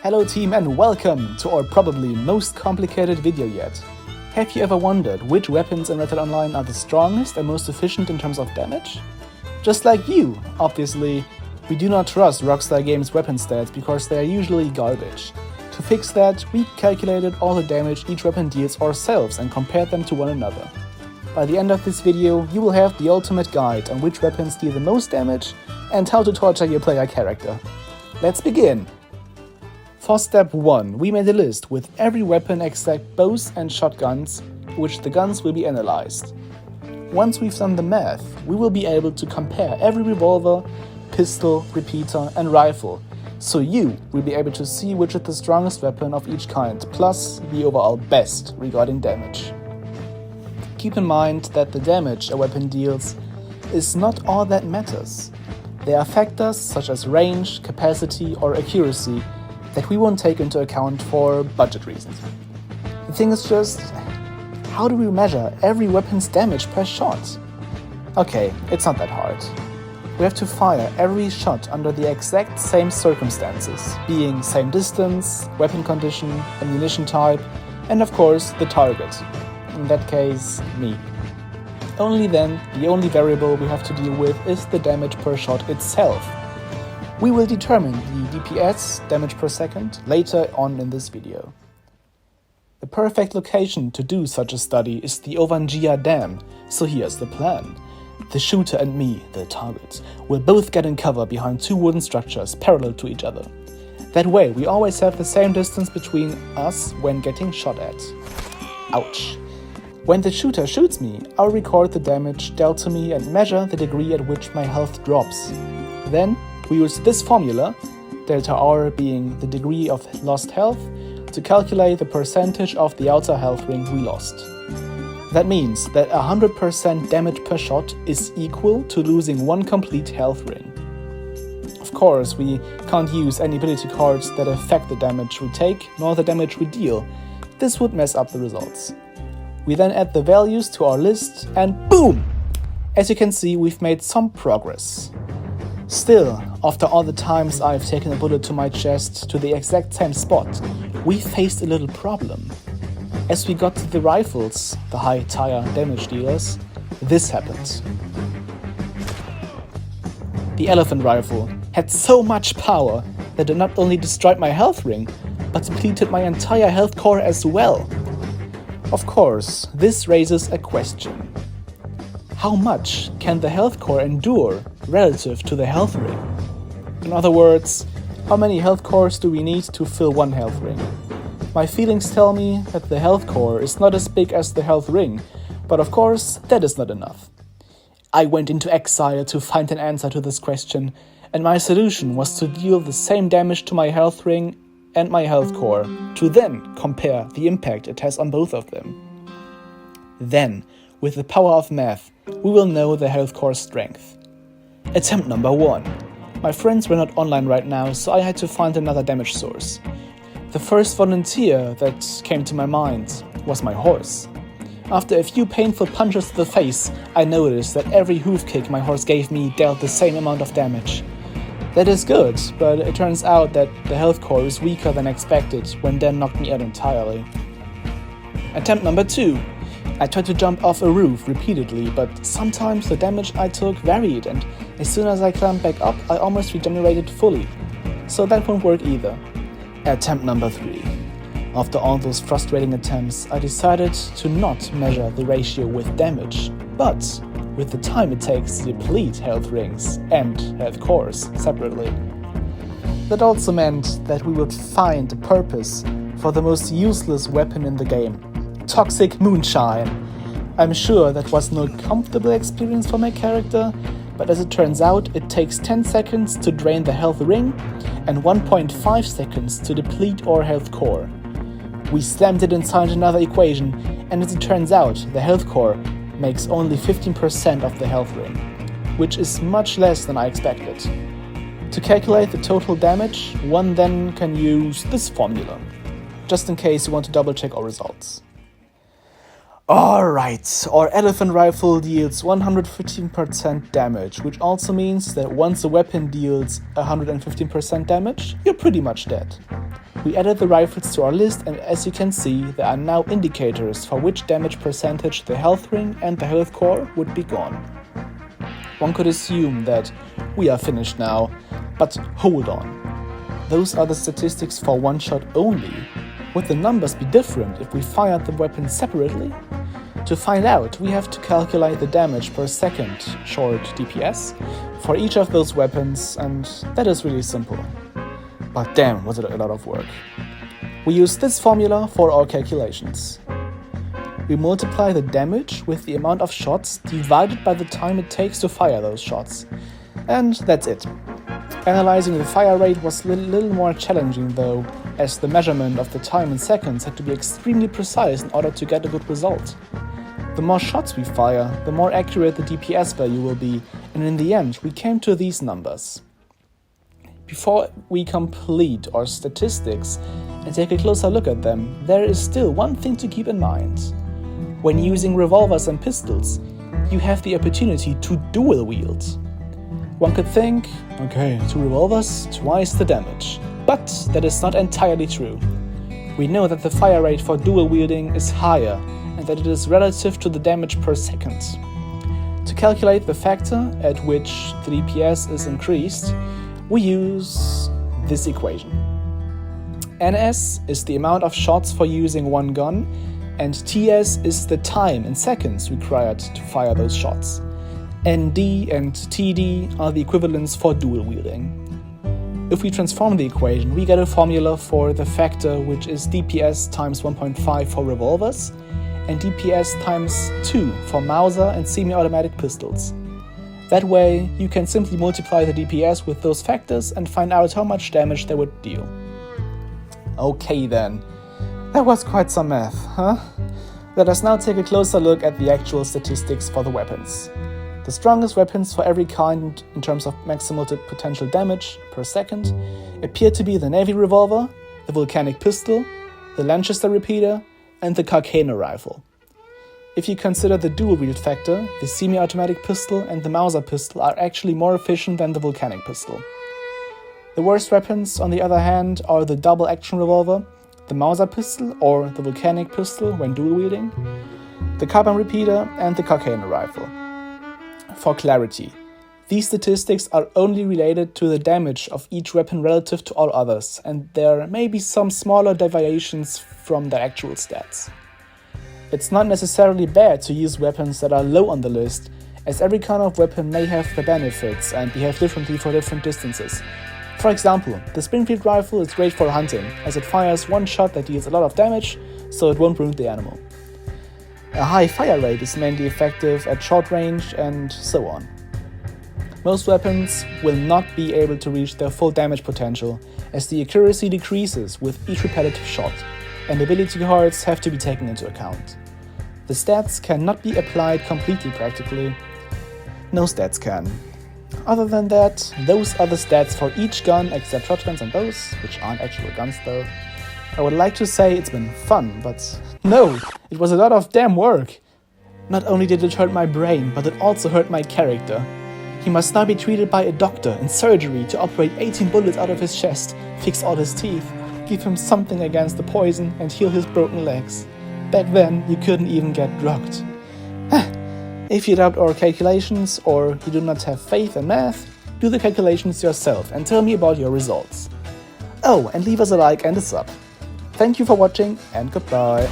Hello team and welcome to our probably most complicated video yet. Have you ever wondered which weapons in Red Dead Online are the strongest and most efficient in terms of damage? Just like you, obviously, we do not trust Rockstar Games' weapon stats because they are usually garbage. To fix that, we calculated all the damage each weapon deals ourselves and compared them to one another. By the end of this video, you will have the ultimate guide on which weapons deal the most damage and how to torture your player character. Let's begin! For step 1, we made a list with every weapon except bows and shotguns, which the guns will be analyzed. Once we've done the math, we will be able to compare every revolver, pistol, repeater and rifle, so you will be able to see which is the strongest weapon of each kind, plus the overall best regarding damage. Keep in mind that the damage a weapon deals is not all that matters. There are factors such as range, capacity or accuracy that we won't take into account for budget reasons. The thing is just, how do we measure every weapon's damage per shot? Okay, it's not that hard. We have to fire every shot under the exact same circumstances, being same distance, weapon condition, ammunition type, and of course the target. In that case, me. Only then, the only variable we have to deal with is the damage per shot itself. We will determine the DPS, damage per second, later on in this video. The perfect location to do such a study is the Ovangia Dam, so here's the plan. The shooter and me, the target, will both get in cover behind two wooden structures parallel to each other. That way we always have the same distance between us when getting shot at. Ouch. When the shooter shoots me, I'll record the damage dealt to me and measure the degree at which my health drops. Then we use this formula, delta R being the degree of lost health, to calculate the percentage of the outer health ring we lost. That means that 100% damage per shot is equal to losing one complete health ring. Of course, we can't use any ability cards that affect the damage we take nor the damage we deal. This would mess up the results. We then add the values to our list and boom! As you can see, we've made some progress. Still, after all the times I've taken a bullet to my chest to the exact same spot, we faced a little problem. As we got to the rifles, the high tire damage dealers, this happened. The elephant rifle had so much power that it not only destroyed my health ring, but depleted my entire health core as well. Of course, this raises a question. How much can the health core endure relative to the health ring? In other words, how many health cores do we need to fill one health ring? My feelings tell me that the health core is not as big as the health ring, but of course that is not enough. I went into exile to find an answer to this question, and my solution was to deal the same damage to my health ring and my health core, to then compare the impact it has on both of them. Then, with the power of math, we will know the health core strength. Attempt number 1. My friends were not online right now, so I had to find another damage source. The first volunteer that came to my mind was my horse. After a few painful punches to the face, I noticed that every hoof kick my horse gave me dealt the same amount of damage. That is good, but it turns out that the health core is weaker than expected when Dan knocked me out entirely. Attempt number 2. I tried to jump off a roof repeatedly, but sometimes the damage I took varied, and as soon as I climbed back up, I almost regenerated fully. So that won't work either. Attempt number 3. After all those frustrating attempts, I decided to not measure the ratio with damage, but with the time it takes to deplete health rings and health cores separately. That also meant that we would find a purpose for the most useless weapon in the game. Toxic moonshine. I'm sure that was no comfortable experience for my character, but as it turns out, it takes 10 seconds to drain the health ring and 1.5 seconds to deplete our health core. We slammed it inside another equation, and as it turns out, the health core makes only 15% of the health ring, which is much less than I expected. To calculate the total damage, one then can use this formula, just in case you want to double check our results. Alright, our elephant rifle deals 115% damage, which also means that once a weapon deals 115% damage, you're pretty much dead. We added the rifles to our list, and as you can see, there are now indicators for which damage percentage the health ring and the health core would be gone. One could assume that we are finished now, but hold on. Those are the statistics for one shot only. Would the numbers be different if we fired the weapon separately? To find out, we have to calculate the damage per second, short DPS, for each of those weapons, and that is really simple. But damn, was it a lot of work. We use this formula for our calculations. We multiply the damage with the amount of shots divided by the time it takes to fire those shots. And that's it. Analyzing the fire rate was a little more challenging though, as the measurement of the time in seconds had to be extremely precise in order to get a good result. The more shots we fire, the more accurate the DPS value will be, and in the end we came to these numbers. Before we complete our statistics and take a closer look at them, there is still one thing to keep in mind. When using revolvers and pistols, you have the opportunity to dual wield. One could think, okay, 2 revolvers, twice the damage. But that is not entirely true. We know that the fire rate for dual wielding is higher and that it is relative to the damage per second. To calculate the factor at which the DPS is increased, we use this equation. NS is the amount of shots for using one gun, and TS is the time in seconds required to fire those shots. ND and TD are the equivalents for dual wielding. If we transform the equation, we get a formula for the factor, which is DPS times 1.5 for revolvers and DPS times 2 for Mauser and semi-automatic pistols. That way, you can simply multiply the DPS with those factors and find out how much damage they would deal. Okay then, that was quite some math, huh? Let us now take a closer look at the actual statistics for the weapons. The strongest weapons for every kind in terms of maximal potential damage per second appear to be the Navy revolver, the volcanic pistol, the Lanchester repeater, and the Carcano rifle. If you consider the dual wield factor, the semi-automatic pistol and the Mauser pistol are actually more efficient than the volcanic pistol. The worst weapons, on the other hand, are the double action revolver, the Mauser pistol or the volcanic pistol when dual wielding, the carbine repeater, and the Carcano rifle. For clarity, these statistics are only related to the damage of each weapon relative to all others, and there may be some smaller deviations from the actual stats. It's not necessarily bad to use weapons that are low on the list, as every kind of weapon may have their benefits and behave differently for different distances. For example, the Springfield rifle is great for hunting, as it fires one shot that deals a lot of damage, so it won't wound the animal. A high fire rate is mainly effective at short range, and so on. Most weapons will not be able to reach their full damage potential, as the accuracy decreases with each repetitive shot, and ability cards have to be taken into account. The stats cannot be applied completely practically. No stats can. Other than that, those are the stats for each gun except shotguns and bows, which aren't actual guns though. I would like to say it's been fun, but no, it was a lot of damn work. Not only did it hurt my brain, but it also hurt my character. He must now be treated by a doctor in surgery to operate 18 bullets out of his chest, fix all his teeth, give him something against the poison, and heal his broken legs. Back then, you couldn't even get drugged. If you doubt our calculations or you do not have faith in math, do the calculations yourself and tell me about your results. Oh, and leave us a like and a sub. Thank you for watching and goodbye.